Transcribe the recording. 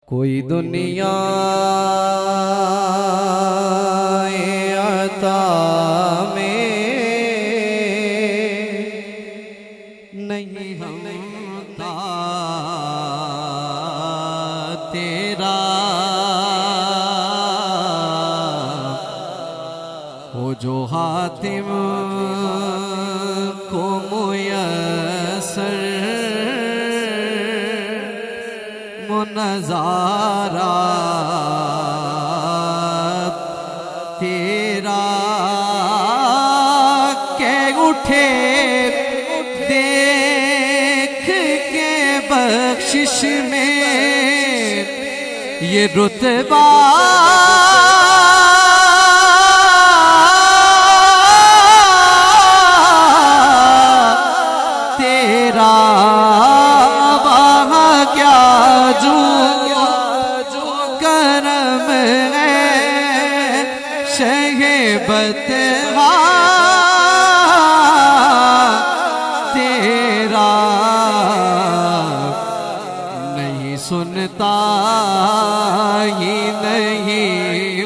कोई दुनिया आता में नहीं होता तेरा वो जो हातिम को मुयस्सर नज़ारा तेरा के उठे देख के बख्शिश में ये रुतबा तेरा वहाँ क्या जो करम है शहबतहा तेरा नहीं सुनता ही नहीं